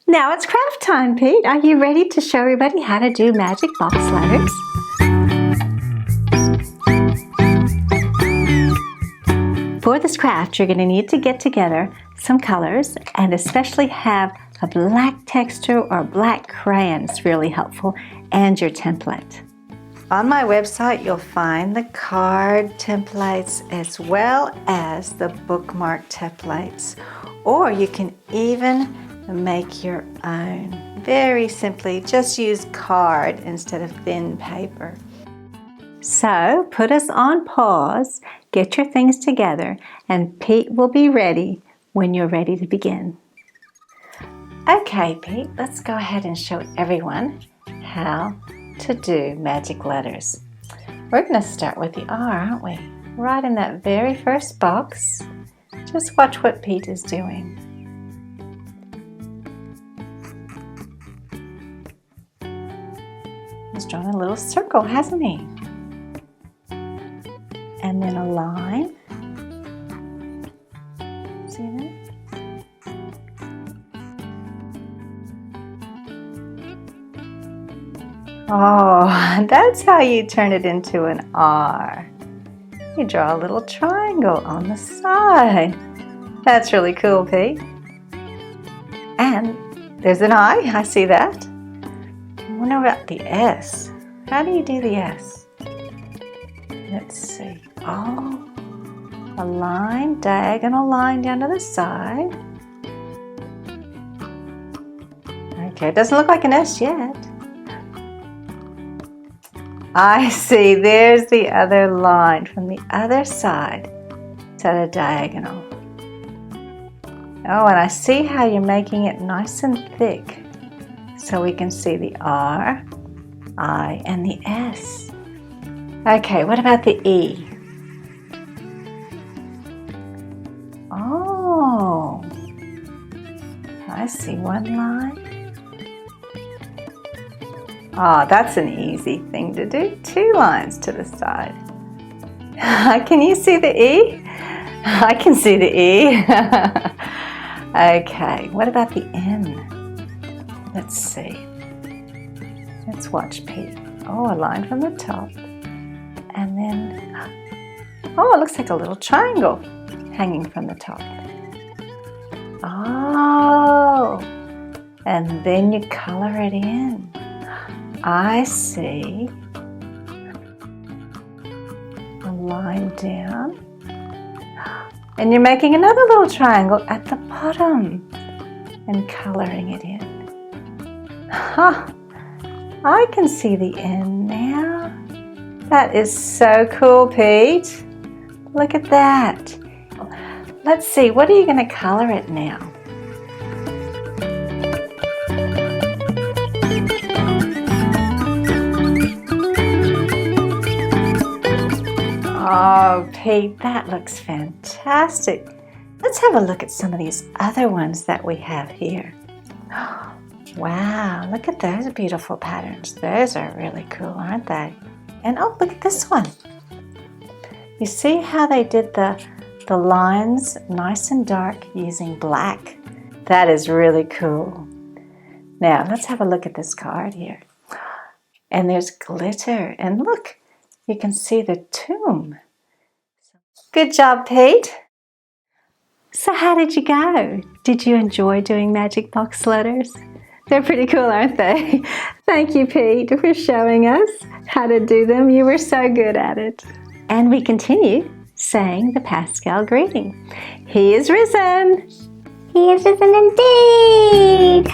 Now it's craft time, Pete. Are you ready to show everybody how to do magic box letters? For this craft, you're going to need to get together some colors and especially have a black texture or black crayon. It's really helpful, and your template. On my website, you'll find the card templates as well as the bookmark templates, or you can even make your own. Very simply, just use card instead of thin paper. So put us on pause, get your things together, and Pete will be ready when you're ready to begin. Okay, Pete, let's go ahead and show everyone how to do magic letters. We're going to start with the R, aren't we? Right in that very first box. Just watch what Pete is doing. He's drawn a little circle, hasn't he? And then a line. See that? Oh, that's how you turn it into an R. You draw a little triangle on the side. That's really cool, Pete. And there's an I see that. I wonder about the S. How do you do the S? Let's see. Oh, a line, diagonal line down to the side. Okay, it doesn't look like an S yet. I see, there's the other line from the other side to the diagonal. Oh, and I see how you're making it nice and thick so we can see the R, I, and the S. Okay, what about the E? Oh, I see one line. Oh, that's an easy thing to do. 2 lines to the side. Can you see the E? I can see the E. Okay, what about the N? Let's see. Let's watch Pete. Oh, a line from the top. And then, oh, it looks like a little triangle hanging from the top. Oh, and then you color it in. I see a line down, and you're making another little triangle at the bottom and coloring it in. Huh, I can see the end now. That is so cool, Pete. Look at that. Let's see, what are you going to color it now? Oh, Pete, that looks fantastic. Let's have a look at some of these other ones that we have here. Wow, look at those beautiful patterns. Those are really cool, aren't they? And oh, look at this one. You see how they did the lines nice and dark using black? That is really cool. Now, let's have a look at this card here. And there's glitter. And look, you can see the tomb. Good job, Pete. So how did you go? Did you enjoy doing magic box letters? They're pretty cool, aren't they? Thank you, Pete, for showing us how to do them. You were so good at it. And we continue saying the Paschal greeting. He is risen. He is risen indeed.